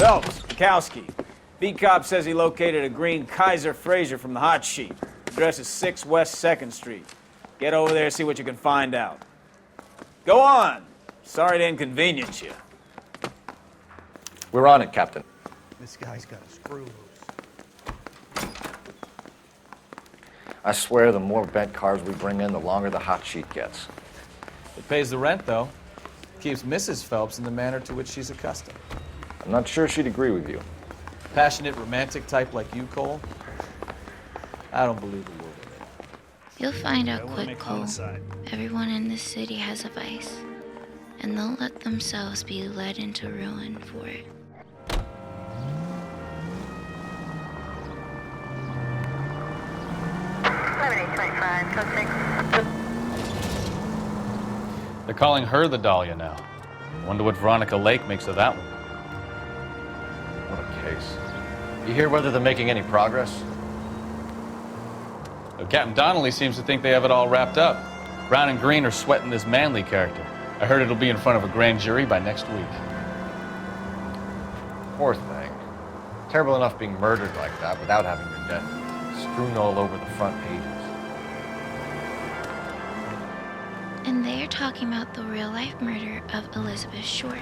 Phelps, Kowski. Beat cop says he located a green Kaiser Frazer from the hot sheet. Address is 6 West 2nd Street. Get over there and see what you can find out. Go on. Sorry to inconvenience you. We're on it, Captain. This guy's got a screw loose. I swear the more bent cars we bring in, the longer the hot sheet gets. It pays the rent, though. Keeps Mrs. Phelps in the manner to which she's accustomed. I'm not sure she'd agree with you. Passionate, romantic type like you, Cole? I don't believe a word of it. You'll find out quick, Cole. Everyone in this city has a vice, and they'll let themselves be led into ruin for it. They're calling her the Dahlia now. Wonder what Veronica Lake makes of that one. What a case. You hear whether they're making any progress? Though Captain Donnelly seems to think they have it all wrapped up. Brown and Green are sweating this Manley character. I heard it'll be in front of a grand jury by next week. Poor thing. Terrible enough being murdered like that without having your death strewn all over the front pages. And they're talking about the real-life murder of Elizabeth Short.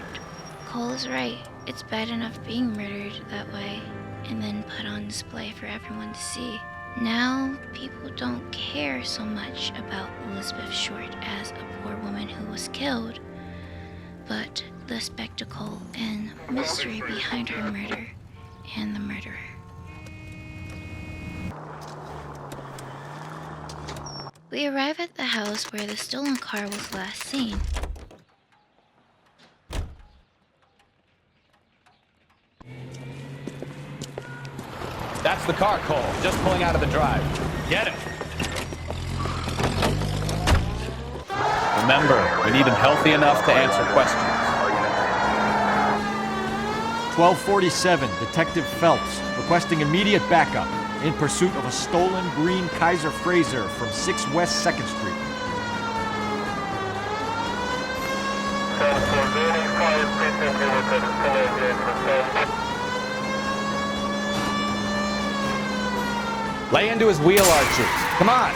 Cole is right. It's bad enough being murdered that way and then put on display for everyone to see. Now, people don't care so much about Elizabeth Short as a poor woman who was killed, but the spectacle and mystery behind her murder and the murderer. We arrive at the house where the stolen car was last seen. That's the car, Cole. Just pulling out of the drive. Get him. Remember, we need him healthy enough to answer questions. 1247, Detective Phelps, requesting immediate backup in pursuit of a stolen green Kaiser Frazer from 6 West 2nd Street. Lay into his wheel arches. Come on.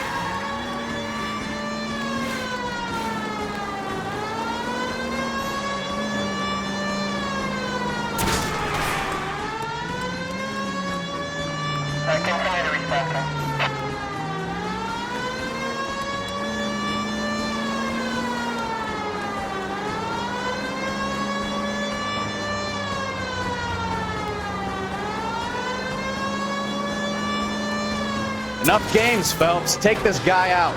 Enough games, Phelps. Take this guy out.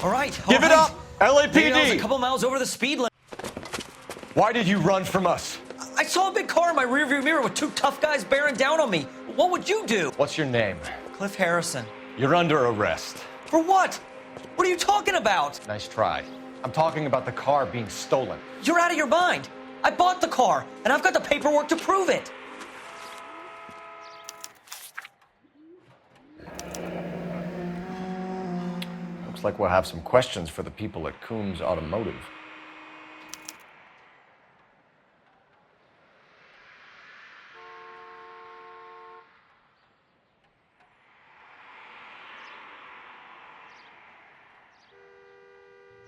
All right. Give it up, Maybe I was a LAPD. couple miles over the speed limit. Why did you run from us? I saw a big car in my rearview mirror with two tough guys bearing down on me. What would you do? What's your name? Cliff Harrison. You're under arrest. For what? What are you talking about? Nice try. I'm talking about the car being stolen. You're out of your mind. I bought the car, and I've got the paperwork to prove it. Looks like we'll have some questions for the people at Coombs Automotive.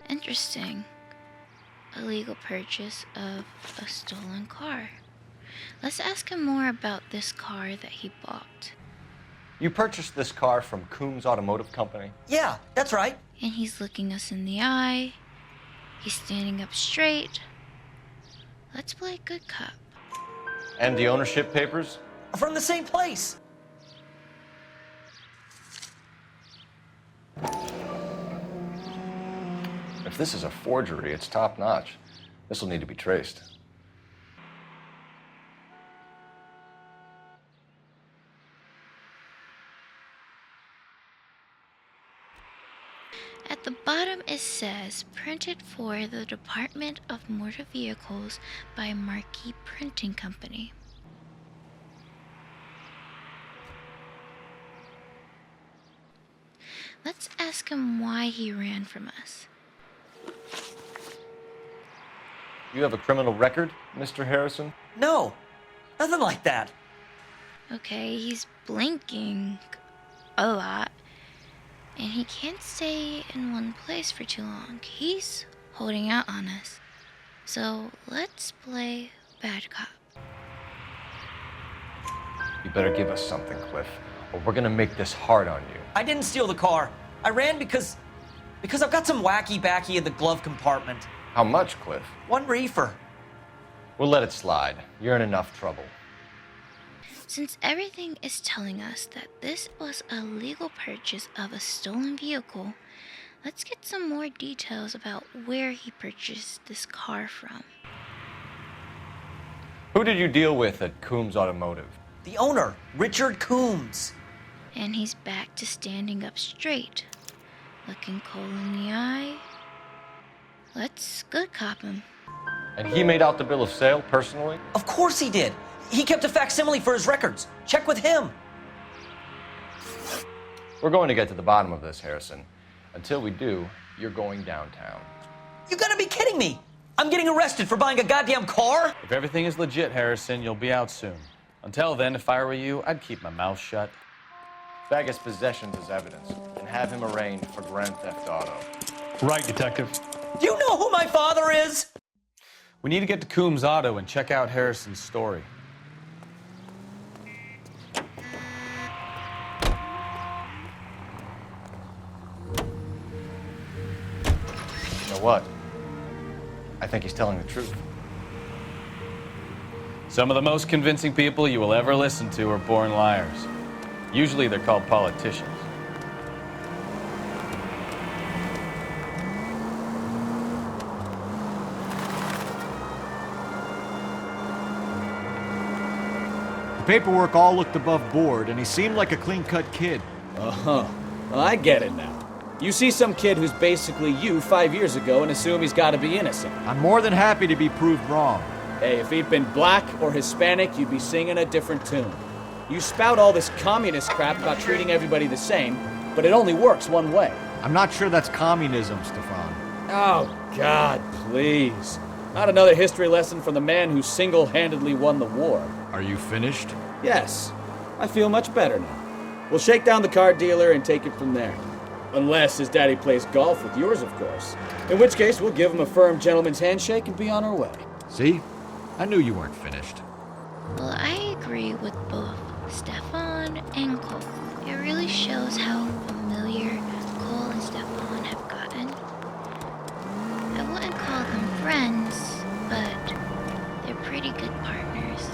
Interesting. Illegal purchase of a stolen car. Let's ask him more about this car that he bought. You purchased this car from Coombs Automotive Company? Yeah, that's right. And he's looking us in the eye. He's standing up straight. Let's play good cop. And the ownership papers? From the same place. If this is a forgery, it's top-notch. This will need to be traced. At the bottom it says, printed for the Department of Motor Vehicles by Marquis Printing Company. Let's ask him why he ran from us. You have a criminal record, Mr. Harrison? No, nothing like that. Okay, he's blinking a lot, and he can't stay in one place for too long. He's holding out on us. So let's play bad cop. You better give us something, Cliff, or we're gonna make this hard on you. I didn't steal the car. I ran because I've got some wacky backy in the glove compartment. How much, Cliff? 1 reefer. We'll let it slide. You're in enough trouble. Since everything is telling us that this was a legal purchase of a stolen vehicle, let's get some more details about where he purchased this car from. Who did you deal with at Coombs Automotive? The owner, Richard Coombs. And he's back to standing up straight, looking Cole in the eye. Let's good cop him. And he made out the bill of sale personally? Of course he did. He kept a facsimile for his records. Check with him. We're going to get to the bottom of this, Harrison. Until we do, you're going downtown. You gotta be kidding me. I'm getting arrested for buying a goddamn car? If everything is legit, Harrison, you'll be out soon. Until then, if I were you, I'd keep my mouth shut. Fag his possessions as evidence and have him arraigned for grand theft auto. Right, Detective. Do you know who my father is? We need to get to Coombs Auto and check out Harrison's story. You know what? I think he's telling the truth. Some of the most convincing people you will ever listen to are born liars. Usually they're called politicians. The paperwork all looked above board, and he seemed like a clean-cut kid. Uh-huh. Well, I get it now. You see some kid who's basically you 5 years ago and assume he's got to be innocent. I'm more than happy to be proved wrong. Hey, if he'd been black or Hispanic, you'd be singing a different tune. You spout all this communist crap about treating everybody the same, but it only works one way. I'm not sure that's communism, Stefan. Oh, God, please. Not another history lesson from the man who single-handedly won the war. Are you finished? Yes, I feel much better now. We'll shake down the car dealer and take it from there. Unless his daddy plays golf with yours, of course. In which case, we'll give him a firm gentleman's handshake and be on our way. See? I knew you weren't finished. Well, I agree with both Stefan and Cole. It really shows how familiar Cole and Stefan have gotten. I wouldn't call them friends, but they're pretty good partners.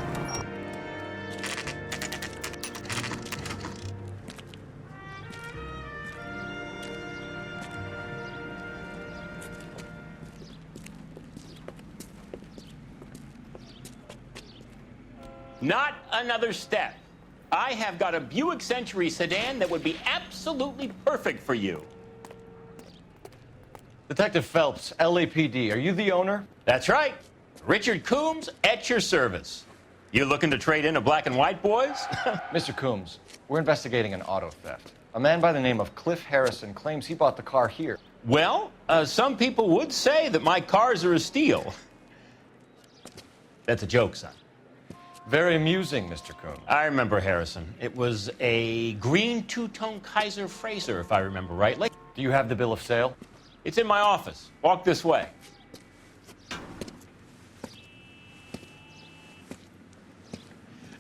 Not another step. I have got a Buick Century sedan that would be absolutely perfect for you. Detective Phelps, LAPD, are you the owner? That's right. Richard Coombs at your service. You looking to trade in a black and white, boys? Mr. Coombs, we're investigating an auto theft. A man by the name of Cliff Harrison claims he bought the car here. Well, some people would say that my cars are a steal. That's a joke, son. Very amusing, Mr. Coombs. I remember Harrison. It was a green two-tone Kaiser Frazer, if I remember rightly. Do you have the bill of sale? It's in my office. Walk this way.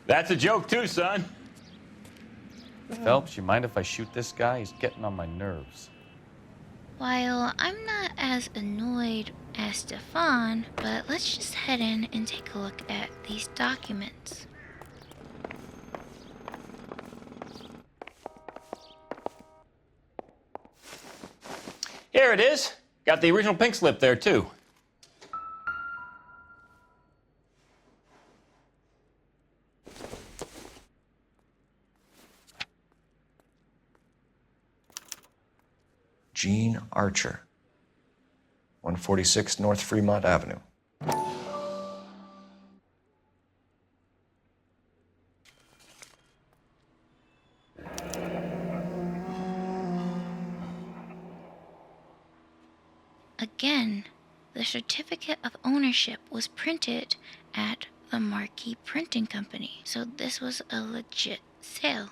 That's a joke too, son. Phelps, you mind if I shoot this guy? He's getting on my nerves. While I'm not as annoyed as Stefan, but let's just head in and take a look at these documents. Here it is. Got the original pink slip there, too. Gene Archer, 146 North Fremont Avenue. A again, the certificate of ownership was printed at the Marquis Printing Company, so this was a legit sale.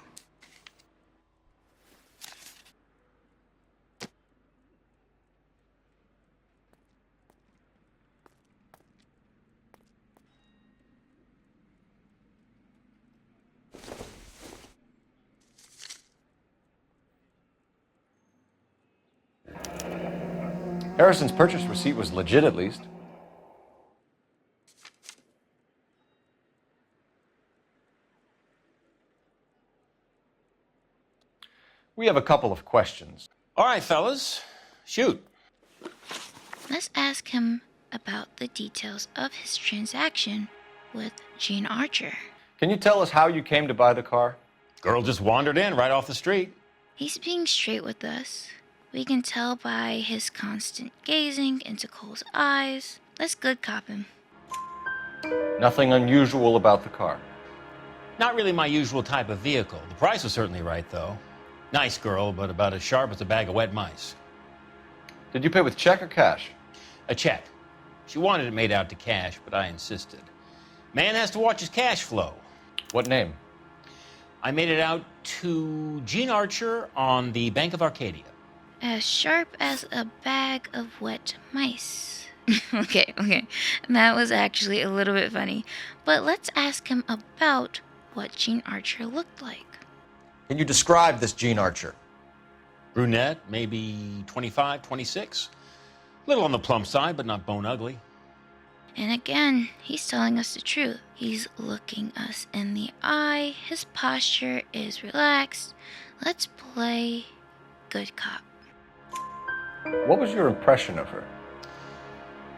Harrison's purchase receipt was legit, at least. We have a couple of questions. All right, fellas, shoot. Let's ask him about the details of his transaction with Gene Archer. Can you tell us how you came to buy the car? Girl just wandered in right off the street. He's being straight with us. We can tell by his constant gazing into Cole's eyes. Let's good cop him. Nothing unusual about the car. Not really my usual type of vehicle. The price was certainly right, though. Nice girl, but about as sharp as a bag of wet mice. Did you pay with check or cash? A check. She wanted it made out to cash, but I insisted. Man has to watch his cash flow. What name? I made it out to Gene Archer on the Bank of Arcadia. As sharp as a bag of wet mice. Okay. That was actually a little bit funny. But let's ask him about what Gene Archer looked like. Can you describe this Gene Archer? Brunette, maybe 25, 26. Little on the plump side, but not bone ugly. And again, he's telling us the truth. He's looking us in the eye. His posture is relaxed. Let's play good cop. What was your impression of her?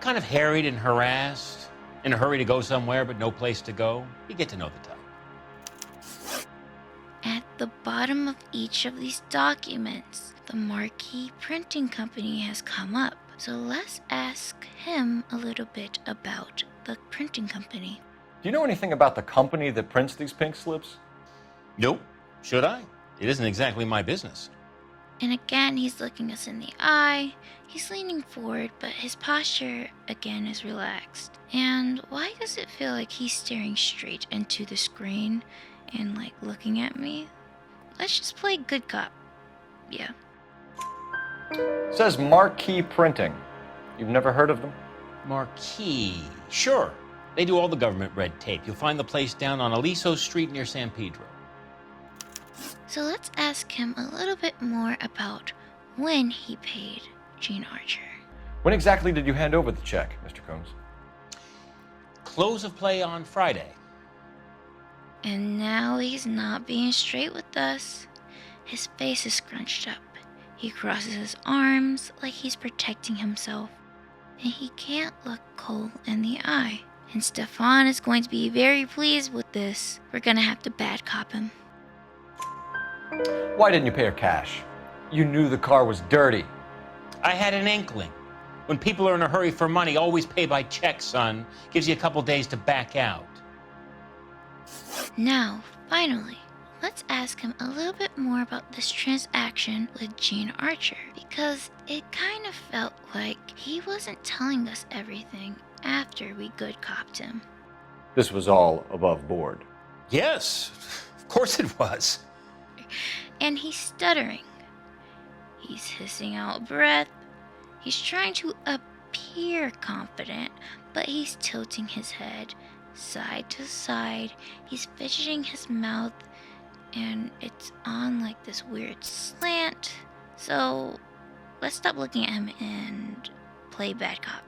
Kind of harried and harassed. In a hurry to go somewhere, but no place to go. You get to know the type. At the bottom of each of these documents, the Marquis Printing Company has come up. So let's ask him a little bit about the printing company. Do you know anything about the company that prints these pink slips? Nope. Should I? It isn't exactly my business. And again, he's looking us in the eye. He's leaning forward, but his posture again is relaxed. And why does it feel like he's staring straight into the screen and like looking at me? Let's just play good cop. Yeah. It says Marquis Printing. You've never heard of them? Marquis. Sure. They do all the government red tape. You'll find the place down on Aliso Street near San Pedro. So let's ask him a little bit more about when he paid Gene Archer. When exactly did you hand over the check, Mr. Combs? Close of play on Friday. And now he's not being straight with us. His face is scrunched up. He crosses his arms like he's protecting himself. And he can't look Cole in the eye. And Stefan is going to be very pleased with this. We're gonna have to bad cop him. Why didn't you pay her cash? You knew the car was dirty. I had an inkling. When people are in a hurry for money, always pay by check, son. Gives you a couple days to back out. Now, finally, let's ask him a little bit more about this transaction with Gene Archer, because it kind of felt like he wasn't telling us everything after we good copped him. This was all above board. Yes, of course it was. And he's stuttering. He's hissing out breath. He's trying to appear confident, but he's tilting his head side to side. He's fidgeting his mouth, and it's on like this weird slant. So let's stop looking at him and play bad cop.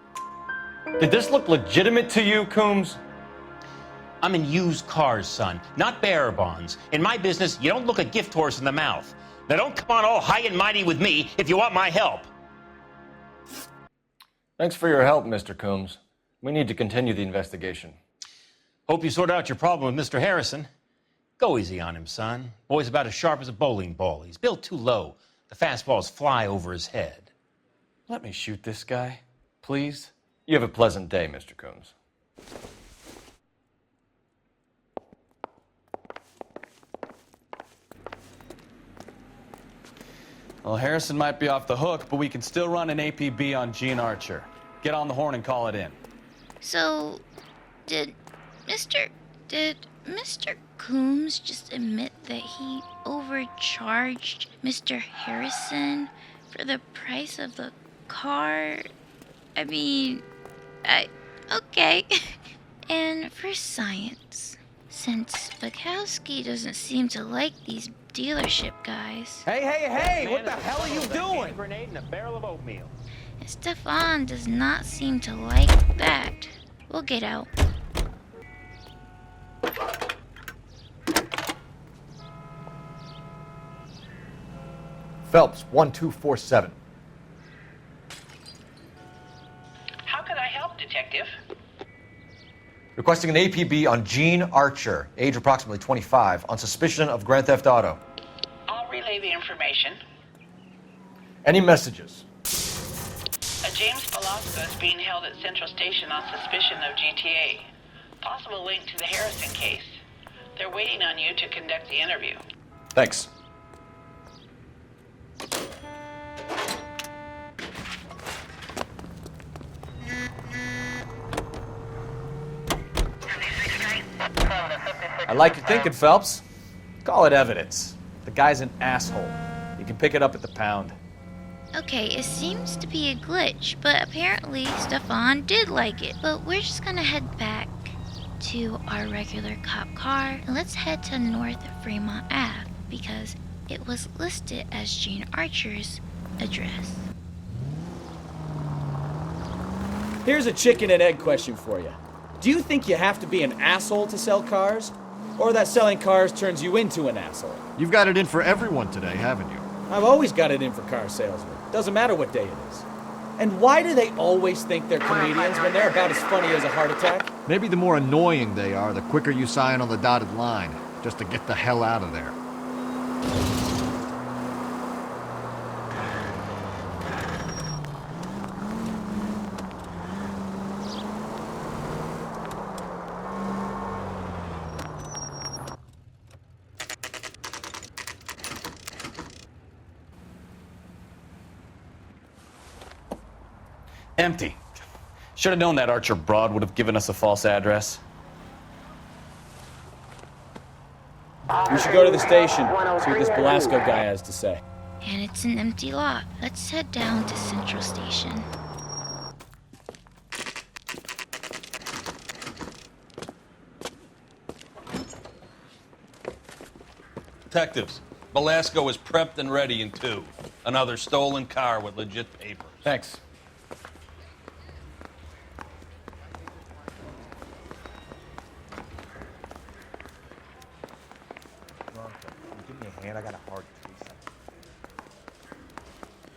Did this look legitimate to you, Coombs? I'm in used cars, son, not bearer bonds. In my business, you don't look a gift horse in the mouth. Now don't come on all high and mighty with me if you want my help. Thanks for your help, Mr. Coombs. We need to continue the investigation. Hope you sort out your problem with Mr. Harrison. Go easy on him, son. Boy's about as sharp as a bowling ball. He's built too low. The fastballs fly over his head. Let me shoot this guy, please. You have a pleasant day, Mr. Coombs. Well, Harrison might be off the hook, but we can still run an APB on Gene Archer. Get on the horn and call it in. So, did Mr. Coombs just admit that he overcharged Mr. Harrison for the price of the car? I mean, okay. And for science, since Bukowski doesn't seem to like these dealership guys, Hey, what the hell are you doing? Grenade and a barrel of oatmeal. and Stefan does not seem to like that, we'll get out. Phelps, 1247. How can I help, Detective? Requesting an APB on Gene Archer, age approximately 25, on suspicion of grand theft auto. I'll relay the information. Any messages? A James Velasco is being held at Central Station on suspicion of GTA. Possible link to the Harrison case. They're waiting on you to conduct the interview. Thanks. I like your thinking, Phelps. Call it evidence. The guy's an asshole. You can pick it up at the pound. Okay, it seems to be a glitch, but apparently Stefan did like it. But we're just gonna head back to our regular cop car, and let's head to North Fremont Ave because it was listed as Gene Archer's address. Here's a chicken and egg question for you. Do you think you have to be an asshole to sell cars? Or that selling cars turns you into an asshole? You've got it in for everyone today, haven't you? I've always got it in for car salesmen. Doesn't matter what day it is. And why do they always think they're comedians when they're about as funny as a heart attack? Maybe the more annoying they are, the quicker you sign on the dotted line, just to get the hell out of there. Empty. Should have known that Archer broad would have given us a false address. We should go to the station, see what this Velasco guy has to say. And it's an empty lot. Let's head down to Central Station. Detectives, Velasco is prepped and ready in 2. Another stolen car with legit papers. Thanks. Give me a hand, I got a hard case.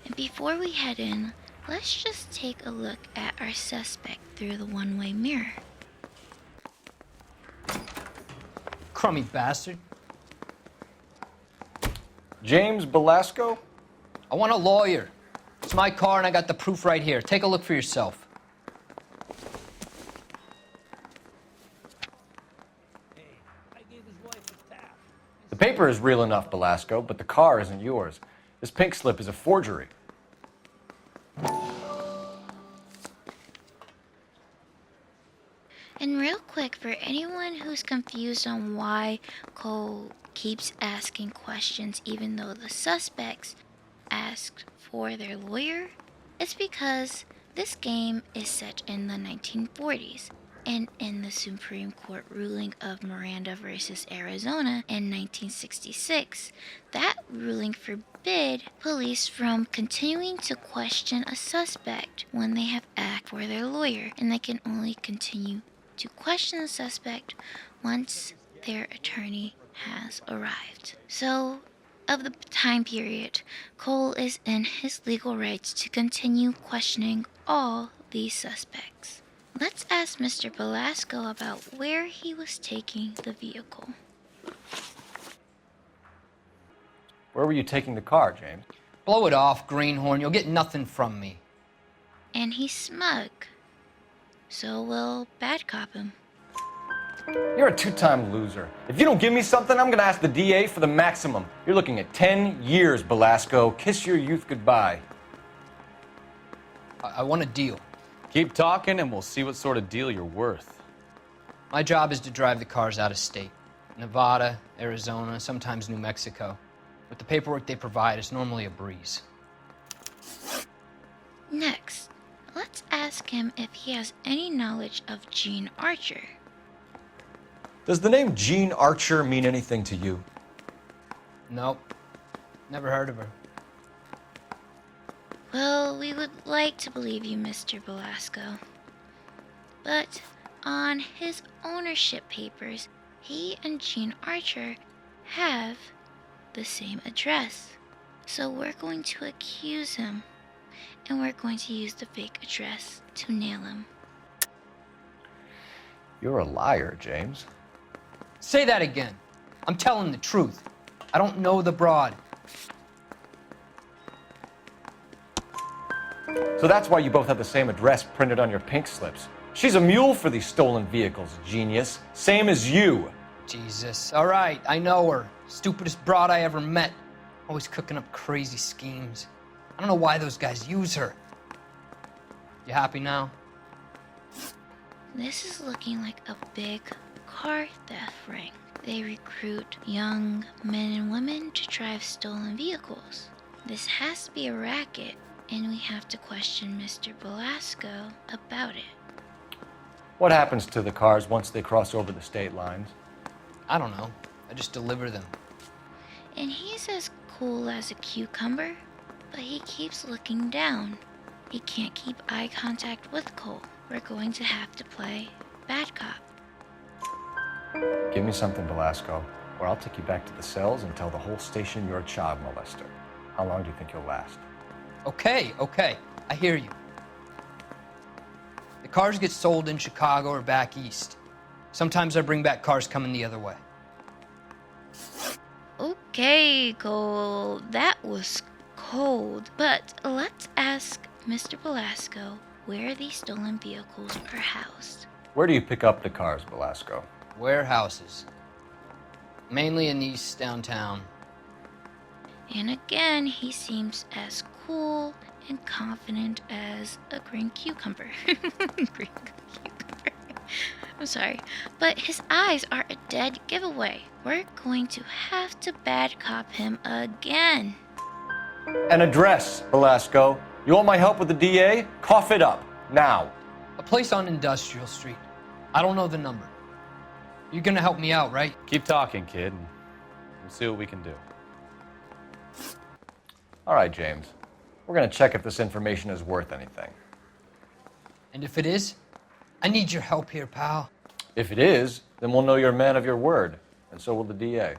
And before we head in, let's just take a look at our suspect through the one-way mirror. Crummy bastard. James Velasco? I want a lawyer. It's my car and I got the proof right here. Take a look for yourself. The paper is real enough, Velasco, but the car isn't yours. This pink slip is a forgery. And real quick, for anyone who's confused on why Cole keeps asking questions even though the suspects asked for their lawyer, it's because this game is set in the 1940s. And in the Supreme Court ruling of Miranda versus Arizona in 1966, that ruling forbid police from continuing to question a suspect when they have asked for their lawyer, and they can only continue to question the suspect once their attorney has arrived. So, of the time period, Cole is in his legal rights to continue questioning all these suspects. Let's ask Mr. Velasco about where he was taking the vehicle. Where were you taking the car, James? Blow it off, greenhorn. You'll get nothing from me. And he's smug. So we'll bad cop him. You're a two-time loser. If you don't give me something, I'm gonna ask the DA for the maximum. You're looking at 10 years, Belasco. Kiss your youth goodbye. I want a deal. Keep talking and we'll see what sort of deal you're worth. My job is to drive the cars out of state. Nevada, Arizona, sometimes New Mexico. With the paperwork they provide, it's normally a breeze. Next, let's ask him if he has any knowledge of Jean Archer. Does the name Jean Archer mean anything to you? Nope. Never heard of her. Well, we would like to believe you, Mr. Belasco. But on his ownership papers, he and Jean Archer have the same address. So we're going to accuse him, and we're going to use the fake address to nail him. You're a liar, James. Say that again. I'm telling the truth. I don't know the broad. So that's why you both have the same address printed on your pink slips. She's a mule for these stolen vehicles, genius. Same as you. Jesus. All right, I know her. Stupidest broad I ever met. Always cooking up crazy schemes. I don't know why those guys use her. You happy now? This is looking like a big car theft ring. They recruit young men and women to drive stolen vehicles. This has to be a racket, and we have to question Mr. Belasco about it. What happens to the cars once they cross over the state lines? I don't know. I just deliver them. And he's as cool as a cucumber, but he keeps looking down. He can't keep eye contact with Cole. We're going to have to play bad cop. Give me something, Belasco, or I'll take you back to the cells and tell the whole station you're a child molester. How long do you think you'll last? Okay, I hear you. The cars get sold in Chicago or back east. Sometimes I bring back cars coming the other way. Okay, Cole, that was cold. But let's ask Mr. Belasco where these stolen vehicles are housed. Where do you pick up the cars, Belasco? Warehouses. Mainly in East downtown. And again, he seems as cool and confident as a green cucumber. Green cucumber. I'm sorry, but his eyes are a dead giveaway. We're going to have to bad cop him again. An address, Belasco. You want my help with the DA? Cough it up, now. A place on Industrial Street. I don't know the number. You're gonna help me out, right? Keep talking, kid, and we'll see what we can do. All right, James. We're gonna check if this information is worth anything. And if it is, I need your help here, pal. If it is, then we'll know you're a man of your word, and so will the DA.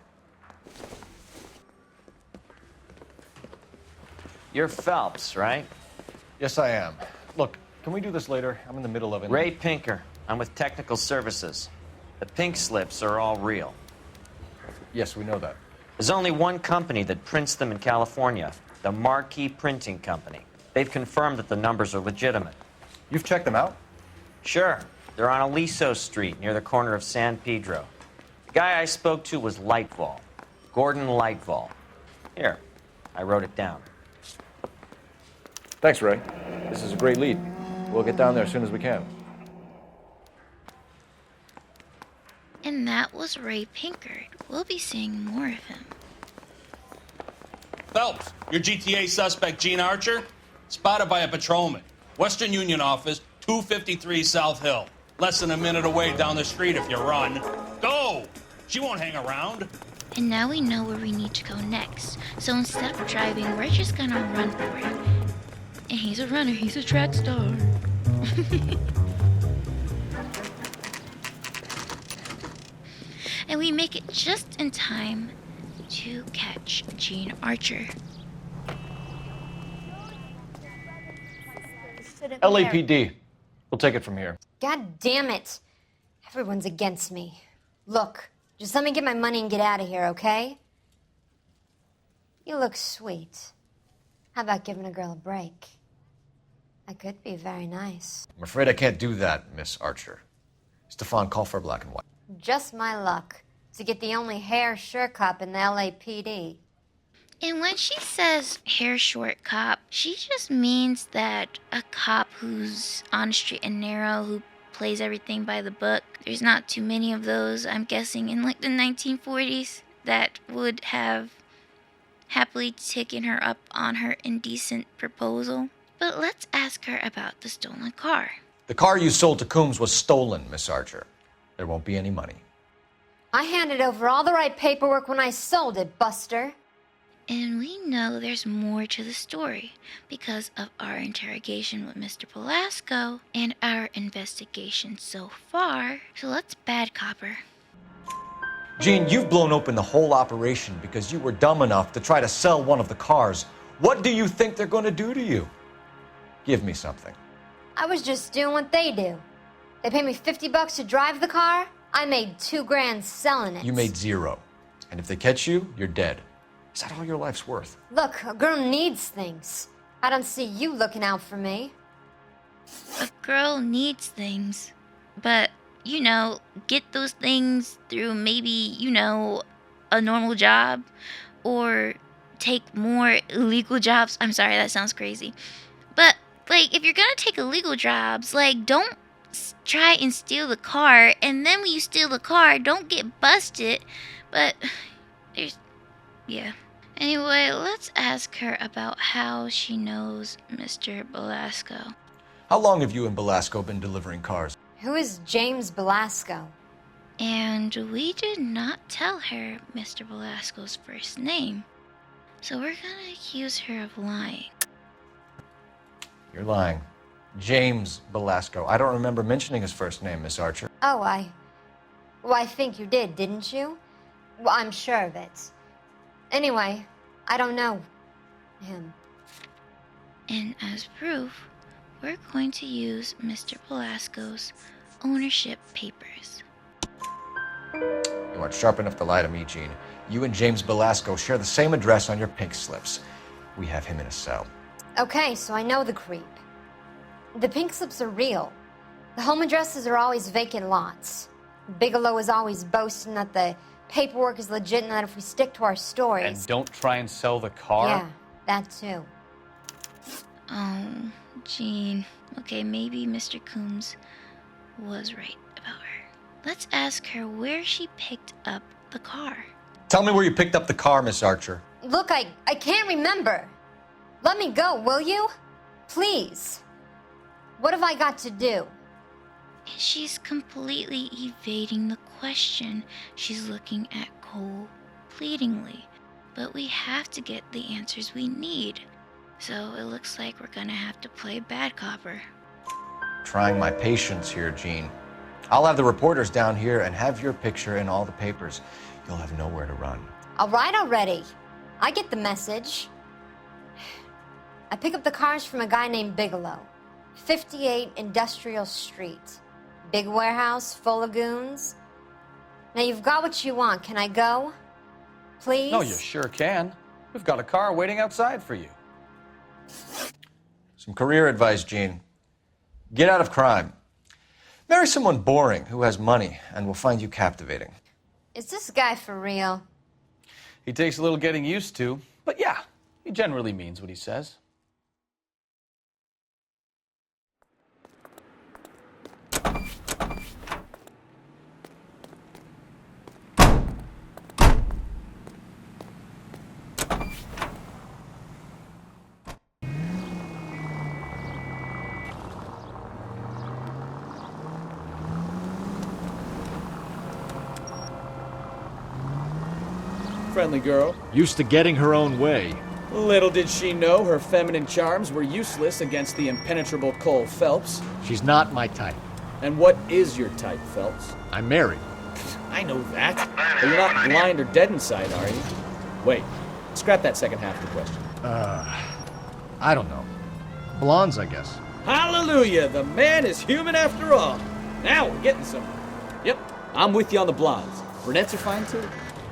You're Phelps, right? Yes, I am. Look, can we do this later? I'm in the middle of it. Ray Pinker. I'm with Technical Services. The pink slips are all real. Yes, we know that. There's only one company that prints them in California, the Marquee Printing Company. They've confirmed that the numbers are legitimate. You've checked them out? Sure. They're on Aliso Street, near the corner of San Pedro. The guy I spoke to was Lightval. Gordon Lightval. Here, I wrote it down. Thanks, Ray. This is a great lead. We'll get down there as soon as we can. And that was Ray Pinker. We'll be seeing more of him. Phelps, your GTA suspect, Jean Archer, spotted by a patrolman. Western Union office, 253 South Hill. Less than a minute away down the street if you run. Go! She won't hang around. And now we know where we need to go next. So instead of driving, we're just gonna run for it. And he's a runner, he's a track star. And we make it just in time to catch Jean Archer. LAPD. We'll take it from here. God damn it. Everyone's against me. Look, just let me get my money and get out of here, okay? You look sweet. How about giving a girl a break? I could be very nice. I'm afraid I can't do that, Miss Archer. Stefan, call for black and white. Just my luck to get the only hair sure cop in the LAPD. And when she says hair short cop, she just means that a cop who's on the straight and narrow, who plays everything by the book. There's not too many of those, I'm guessing, in like the 1940s that would have happily taken her up on her indecent proposal. But let's ask her about the stolen car. The car you sold to Coombs was stolen, Miss Archer. There won't be any money. I handed over all the right paperwork when I sold it, Buster. And we know there's more to the story because of our interrogation with Mr. Belasco and our investigation so far. So let's bad cop her. Gene, you've blown open the whole operation because you were dumb enough to try to sell one of the cars. What do you think they're going to do to you? Give me something. I was just doing what they do. They paid me $50 to drive the car. I made $2 grand selling it. You made $0. And if they catch you, you're dead. Is that all your life's worth? Look, a girl needs things. I don't see you looking out for me. A girl needs things, but, you know, get those things through maybe, you know, a normal job or take more illegal jobs. I'm sorry, that sounds crazy. But, like, if you're gonna take illegal jobs, like, don't try and steal the car, and then when you steal the car, don't get busted. But yeah. Anyway, let's ask her about how she knows Mr. Belasco. How long have you and Belasco been delivering cars? Who is James Belasco? And we did not tell her Mr. Belasco's first name. So we're gonna accuse her of lying. You're lying. James Belasco. I don't remember mentioning his first name, Miss Archer. Oh, I think you did, didn't you? Well, I'm sure of it. Anyway, I don't know him. And as proof, we're going to use Mr. Belasco's ownership papers. You aren't sharp enough to lie to me, Gene. You and James Belasco share the same address on your pink slips. We have him in a cell. Okay, so I know the creep. The pink slips are real. The home addresses are always vacant lots. Bigelow is always boasting that the paperwork is legit and that if we stick to our stories... And don't try and sell the car? Yeah, that too. Oh, Gene. Okay, maybe Mr. Coombs was right about her. Let's ask her where she picked up the car. Tell me where you picked up the car, Miss Archer. Look, I can't remember. Let me go, will you? Please. What have I got to do? She's completely evading the question. She's looking at Cole pleadingly. But we have to get the answers we need. So it looks like we're gonna have to play bad copper. Trying my patience here, Gene. I'll have the reporters down here and have your picture in all the papers. You'll have nowhere to run. All right already. I get the message. I pick up the cars from a guy named Bigelow. 58 Industrial Street. Big warehouse full of goons. Now you've got what you want. Can I go? Please? No, you sure can. We've got a car waiting outside for you. Some career advice, Gene. Get out of crime. Marry someone boring who has money and will find you captivating. Is this guy for real? He takes a little getting used to, but yeah, he generally means what he says. Friendly girl. Used to getting her own way. Little did she know her feminine charms were useless against the impenetrable Cole Phelps. She's not my type. And what is your type, Phelps? I'm married. I know that. But you're not blind or dead inside, are you? Wait, scrap that second half of the question. I don't know. Blondes, I guess. Hallelujah! The man is human after all. Now we're getting somewhere. Yep, I'm with you on the blondes. Brunettes are fine too.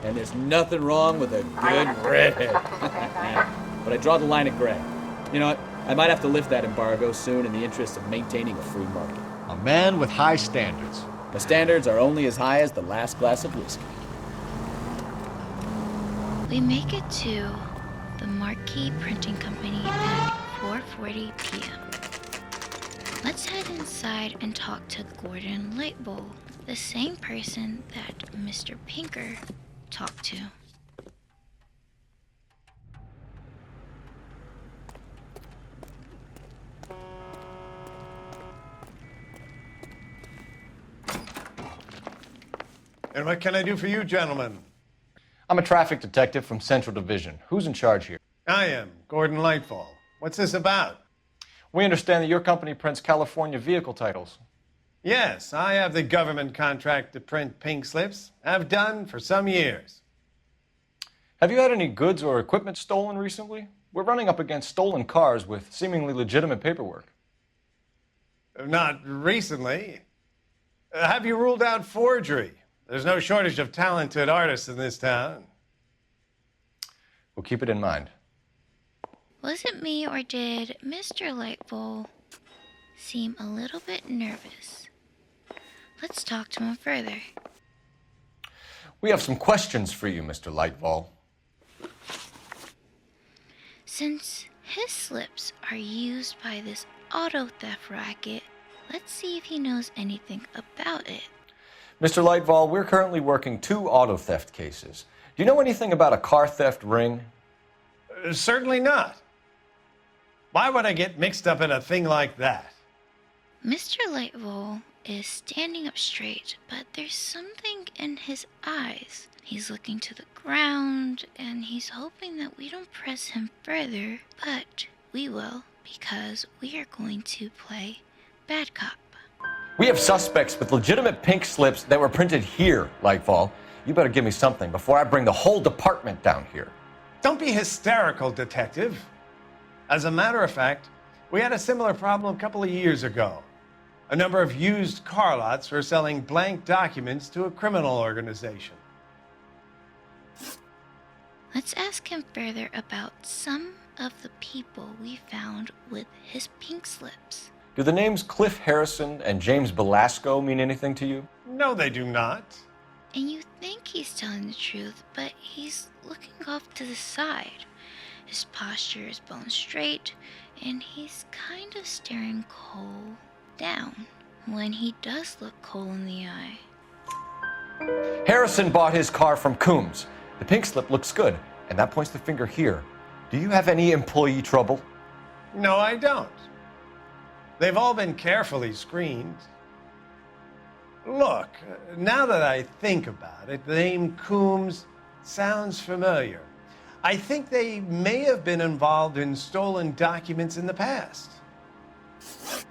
And there's nothing wrong with a good redhead. But I draw the line at gray. You know what? I might have to lift that embargo soon in the interest of maintaining a free market. A man with high standards. The standards are only as high as the last glass of whiskey. We make it to the Marquee Printing Company at 4:40 p.m. Let's head inside and talk to Gordon Lightbowl, the same person that Mr. Pinker talked to. And what can I do for you, gentlemen? I'm a traffic detective from Central Division. Who's in charge here? I am, Gordon Lightfall. What's this about? We understand that your company prints California vehicle titles. Yes, I have the government contract to print pink slips. I've done for some years. Have you had any goods or equipment stolen recently? We're running up against stolen cars with seemingly legitimate paperwork. Not recently. Have you ruled out forgery? There's no shortage of talented artists in this town. We'll keep it in mind. Was it me, or did Mr. Lightbowl seem a little bit nervous? Let's talk to him further. We have some questions for you, Mr. Lightfall. Since his slips are used by this auto theft racket, let's see if he knows anything about it. Mr. Lightfall, we're currently working 2 auto theft cases. Do you know anything about a car theft ring? Certainly not. Why would I get mixed up in a thing like that? Mr. Lightbowl is standing up straight, but there's something in his eyes. He's looking to the ground, and he's hoping that we don't press him further, but we will, because we are going to play bad cop. We have suspects with legitimate pink slips that were printed here, Lightfall. You better give me something before I bring the whole department down here. Don't be hysterical, Detective. As a matter of fact, we had a similar problem a couple of years ago. A number of used car lots were selling blank documents to a criminal organization. Let's ask him further about some of the people we found with his pink slips. Do the names Cliff Harrison and James Belasco mean anything to you? No, they do not. And you think he's telling the truth, but he's looking off to the side. His posture is bone straight, and he's kind of staring Cole down when he does look Cole in the eye. Harrison bought his car from Coombs. The pink slip looks good, and that points the finger here. Do you have any employee trouble? No, I don't. They've all been carefully screened. Look, now that I think about it, the name Coombs sounds familiar. I think they may have been involved in stolen documents in the past.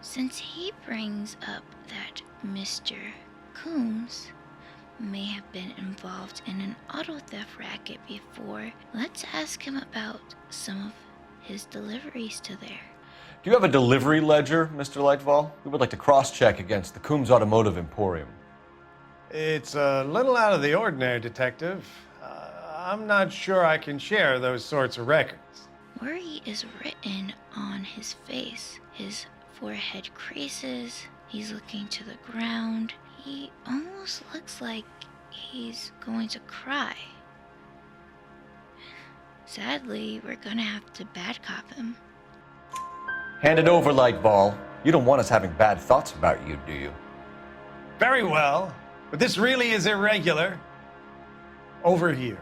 Since he brings up that Mr. Coombs may have been involved in an auto theft racket before, let's ask him about some of his deliveries to there. Do you have a delivery ledger, Mr. Lightfall? We would like to cross-check against the Coombs Automotive Emporium. It's a little out of the ordinary, Detective. I'm not sure I can share those sorts of records. Worry is written on his face. His forehead creases. He's looking to the ground. He almost looks like he's going to cry. Sadly, we're gonna have to bad cop him. Hand it over, Lightball. You don't want us having bad thoughts about you, do you? Very well, but this really is irregular. Over here.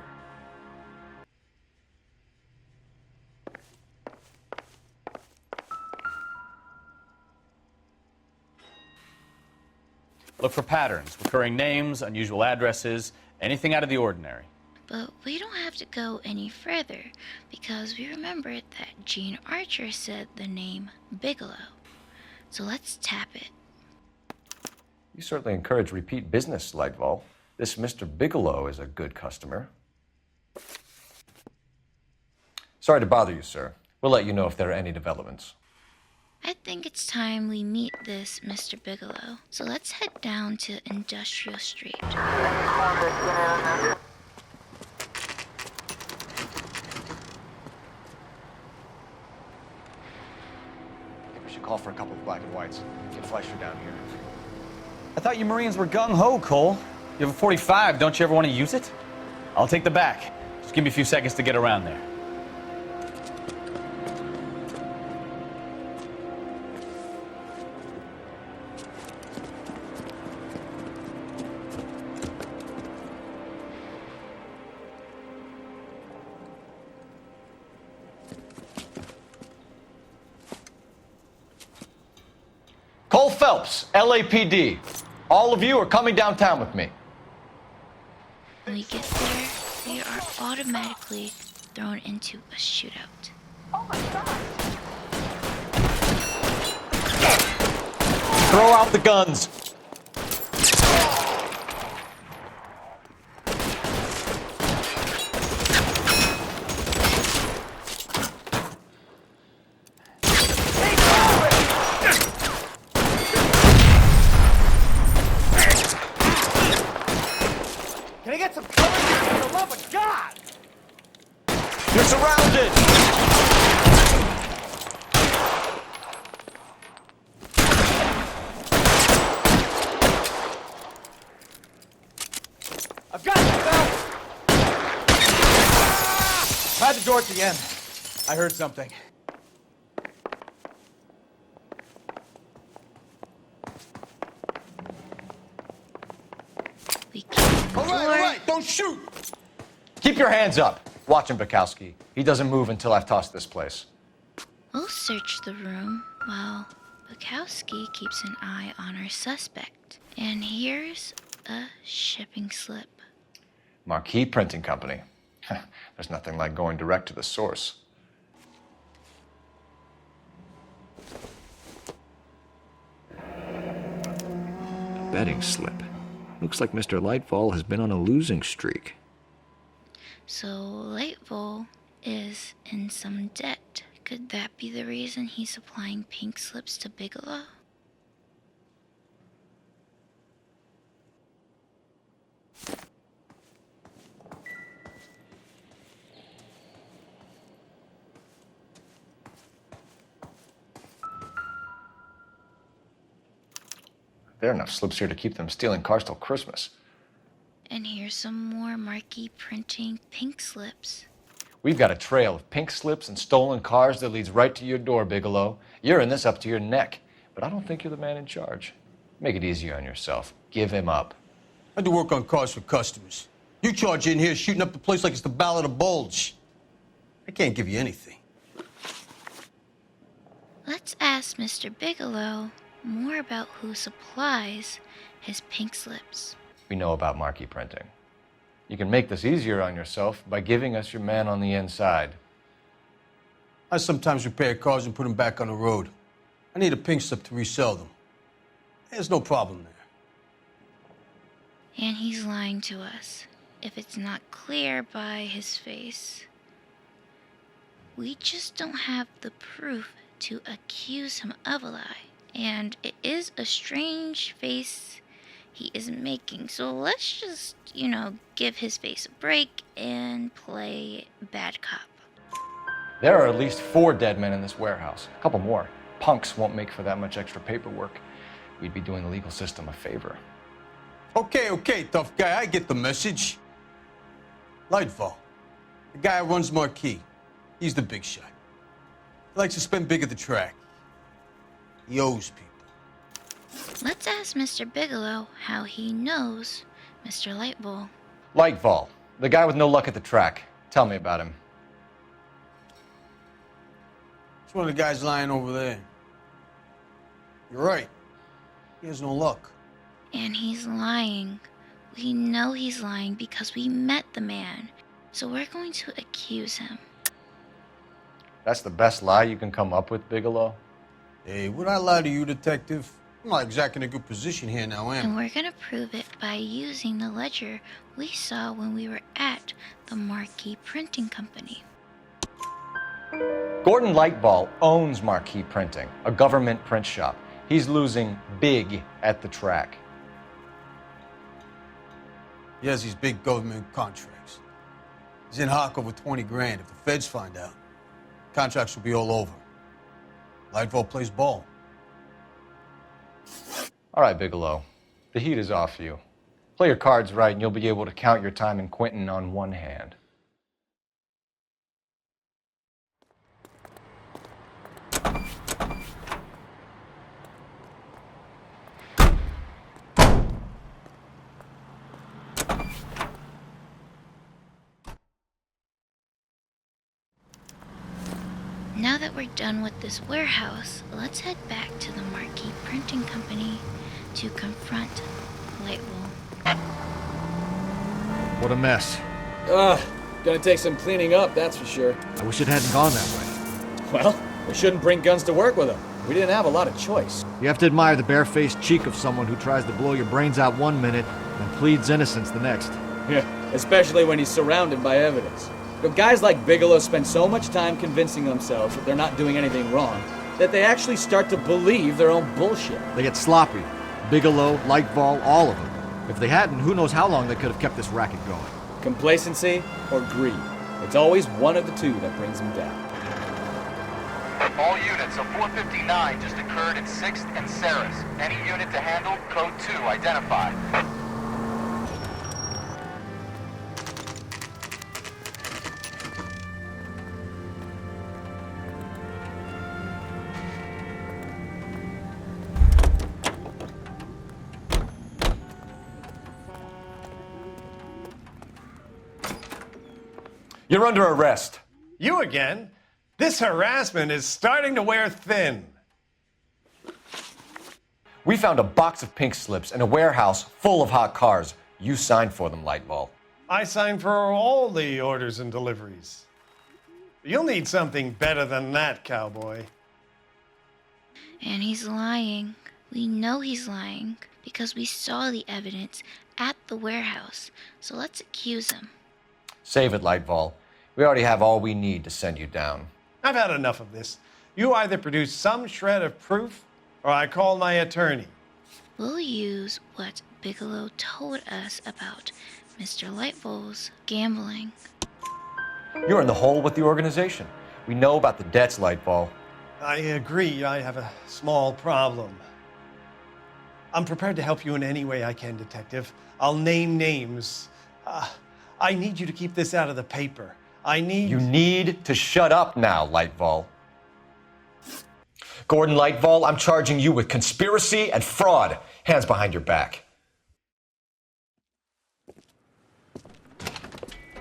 Look for patterns, recurring names, unusual addresses, anything out of the ordinary. But we don't have to go any further, because we remembered that Gene Archer said the name Bigelow. So let's tap it. You certainly encourage repeat business, Lightball. This Mr. Bigelow is a good customer. Sorry to bother you, sir. We'll let you know if there are any developments. I think it's time we meet this Mr. Bigelow. So let's head down to Industrial Street. I think we should call for a couple of black and whites. Get Fleischer down here. I thought you Marines were gung-ho, Cole. You have a 45. Don't you ever want to use it? I'll take the back. Just give me a few seconds to get around there. Cole Phelps, LAPD. All of you are coming downtown with me. When we get there, we are automatically thrown into a shootout. Throw out the guns. Can I get some cover here for the love of God? You're surrounded. I've got you, Phelps! I had the door at the end. I heard something. All right, don't shoot! Keep your hands up. Watch him, Bukowski. He doesn't move until I've tossed this place. We'll search the room while Bukowski keeps an eye on our suspect. And here's a shipping slip. Marquis Printing Company. There's nothing like going direct to the source. Betting slip. Looks like Mr. Lightfall has been on a losing streak. So Lightfall is in some debt. Could that be the reason he's supplying pink slips to Bigelow? There are enough slips here to keep them stealing cars till Christmas. And here's some more Marquis Printing pink slips. We've got a trail of pink slips and stolen cars that leads right to your door, Bigelow. You're in this up to your neck, but I don't think you're the man in charge. Make it easier on yourself. Give him up. I do work on cars for customers. You charge in here shooting up the place like it's the Ballad of Bulge. I can't give you anything. Let's ask Mr. Bigelow more about who supplies his pink slips. We know about Marquis Printing. You can make this easier on yourself by giving us your man on the inside. I sometimes repair cars and put them back on the road. I need a pink slip to resell them. There's no problem there. And he's lying to us. If it's not clear by his face, we just don't have the proof to accuse him of a lie. And it is a strange face he is making. So let's just, give his face a break and play bad cop. There are at least 4 dead men in this warehouse. A couple more. Punks won't make for that much extra paperwork. We'd be doing the legal system a favor. Okay, tough guy. I get the message. Lightfall, the guy who runs Marquis. He's the big shot. He likes to spend big at the track. He owes people. Let's ask Mr. Bigelow how he knows Mr. Lightball. Lightfall, the guy with no luck at the track. Tell me about him. It's one of the guys lying over there. You're right. He has no luck. And he's lying. We know he's lying because we met the man. So we're going to accuse him. That's the best lie you can come up with, Bigelow? Hey, would I lie to you, detective? I'm not exactly in a good position here now, am I? And we're going to prove it by using the ledger we saw when we were at the Marquis Printing Company. Gordon Lightball owns Marquis Printing, a government print shop. He's losing big at the track. He has these big government contracts. He's in hock over 20 grand. If the feds find out, contracts will be all over. Lightfall plays ball. All right, Bigelow. The heat is off you. Play your cards right and you'll be able to count your time in Quentin on one hand. Now that we're done with this warehouse, let's head back to the Marquee Printing Company to confront Lightwall. What a mess. Gonna take some cleaning up, that's for sure. I wish it hadn't gone that way. Well, we shouldn't bring guns to work with them. We didn't have a lot of choice. You have to admire the barefaced cheek of someone who tries to blow your brains out one minute and pleads innocence the next. Yeah, especially when he's surrounded by evidence. But guys like Bigelow spend so much time convincing themselves that they're not doing anything wrong that they actually start to believe their own bullshit. They get sloppy. Bigelow, Lightfall, all of them. If they hadn't, who knows how long they could have kept this racket going. Complacency or greed. It's always one of the two that brings them down. All units, a 459 just occurred in 6th and Ceres. Any unit to handle, code 2 identified. You're under arrest. You again? This harassment is starting to wear thin. We found a box of pink slips in a warehouse full of hot cars. You signed for them, Lightball. I signed for all the orders and deliveries. You'll need something better than that, cowboy. And he's lying. We know he's lying because we saw the evidence at the warehouse. So let's accuse him. Save it, Lightball. We already have all we need to send you down. I've had enough of this. You either produce some shred of proof, or I call my attorney. We'll use what Bigelow told us about Mr. Lightfall's gambling. You're in the hole with the organization. We know about the debts, Lightball. I agree. I have a small problem. I'm prepared to help you in any way I can, Detective. I'll name names. I need you to keep this out of the paper. You need to shut up now, Lightball. Gordon Lightball, I'm charging you with conspiracy and fraud. Hands behind your back.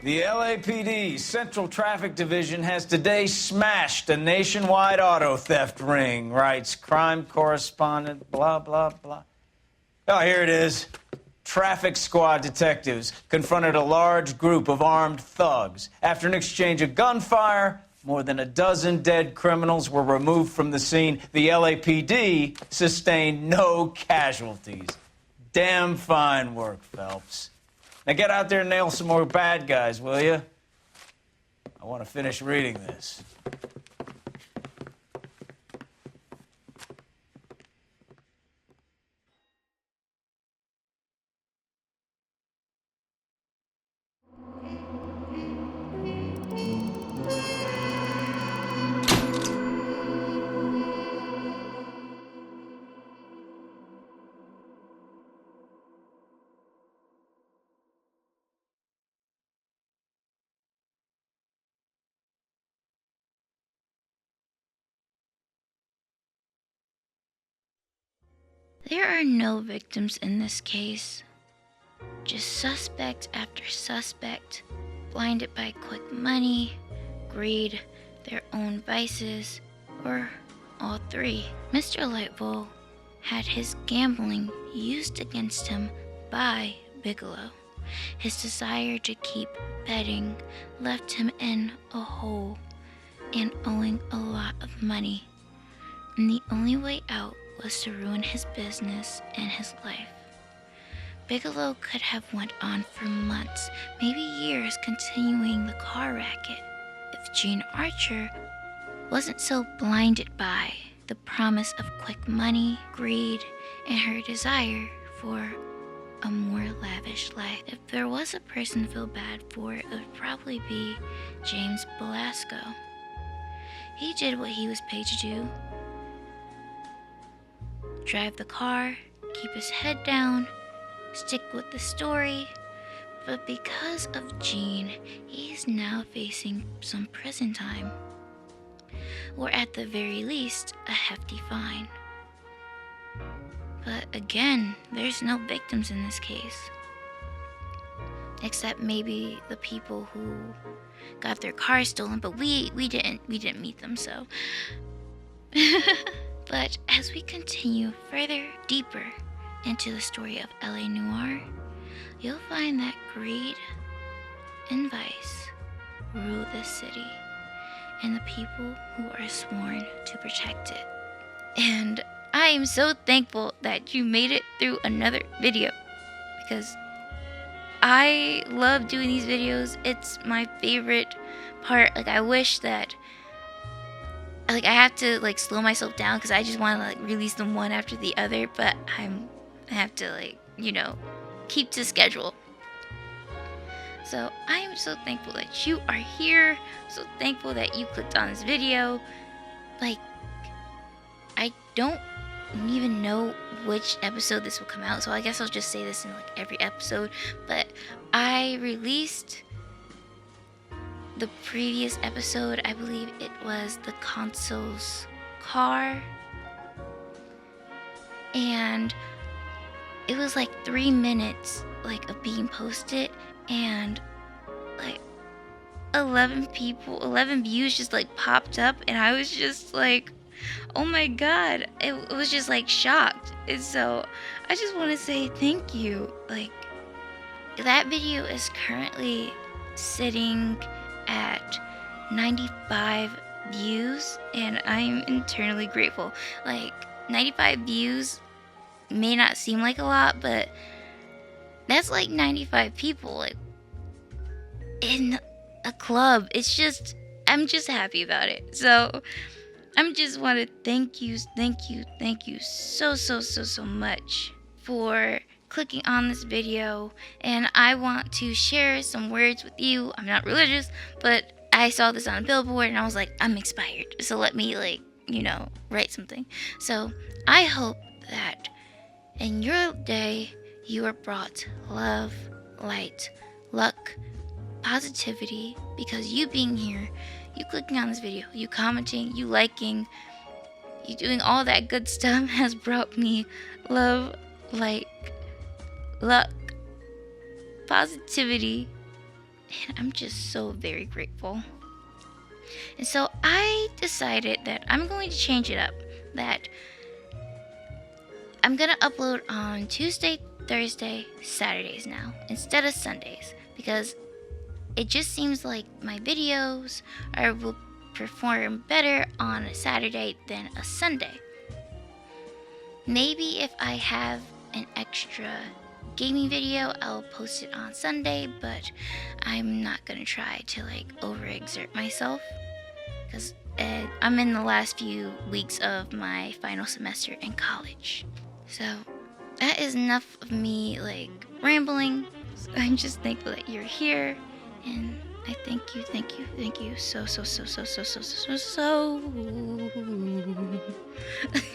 The LAPD Central Traffic Division has today smashed a nationwide auto theft ring, writes crime correspondent, blah, blah, blah. Oh, here it is. Traffic squad detectives confronted a large group of armed thugs. After an exchange of gunfire, more than a dozen dead criminals were removed from the scene. The LAPD sustained no casualties. Damn fine work, Phelps. Now get out there and nail some more bad guys, will you? I want to finish reading this. There are no victims in this case. Just suspect after suspect, blinded by quick money, greed, their own vices, or all three. Mr. Lightfall had his gambling used against him by Bigelow. His desire to keep betting left him in a hole and owing a lot of money. And the only way out was to ruin his business and his life. Bigelow could have went on for months, maybe years, continuing the car racket if Jean Archer wasn't so blinded by the promise of quick money, greed, and her desire for a more lavish life. If there was a person to feel bad for, it would probably be James Belasco. He did what he was paid to do. Drive the car, keep his head down, stick with the story. But because of Gene, he's now facing some prison time. Or at the very least, a hefty fine. But again, there's no victims in this case. Except maybe the people who got their cars stolen, but we didn't meet them, so. But as we continue further deeper into the story of LA Noire, you'll find that greed and vice rule this city and the people who are sworn to protect it. And I am so thankful that you made it through another video, because I love doing these videos. It's my favorite part. Like, I wish that, like, I have to like slow myself down because I just want to like release them one after the other, but I have to, like, you know, keep to schedule. So I am so thankful that you are here. So thankful that you clicked on this video. Like, I don't even know which episode this will come out, so I guess I'll just say this in like every episode. But I released the previous episode, I believe it was the consul's car, and it was like 3 minutes like of being posted, and like 11 views just like popped up, and I was just like, oh my god, it was just like shocked. And so I just want to say thank you. Like, that video is currently sitting at 95 views, and I'm internally grateful. Like, 95 views may not seem like a lot, but that's like 95 people like in a club. It's just, I'm just happy about it. So I just want to thank you so much for clicking on this video. And I want to share some words with you. I'm not religious, but I saw this on a billboard and I was like, I'm inspired, so let me, like, you know, write something. So I hope that in your day you are brought love, light, luck, positivity, because you being here, you clicking on this video, you commenting, you liking, you doing all that good stuff has brought me love, light, luck, positivity, and I'm just so very grateful. And so I decided that I'm going to change it up, that I'm gonna upload on Tuesday, Thursday, Saturdays now, instead of Sundays, because it just seems like my videos will perform better on a Saturday than a Sunday. Maybe if I have an extra gaming video, I'll post it on Sunday, but I'm not gonna try to like overexert myself, because I'm in the last few weeks of my final semester in college. So that is enough of me like rambling. So I'm just thankful that you're here. And I thank you so. I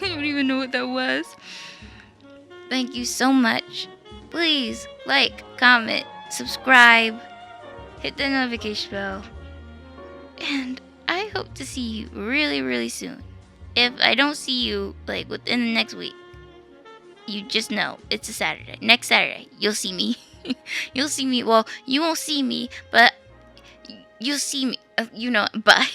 don't even know what that was. Thank you so much. Please like, comment, subscribe, hit the notification bell. And I hope to see you really soon. If I don't see you like within the next week, you just know it's a Saturday. Next Saturday, you'll see me. You'll see me. Well, you won't see me, but you'll see me. You know, bye.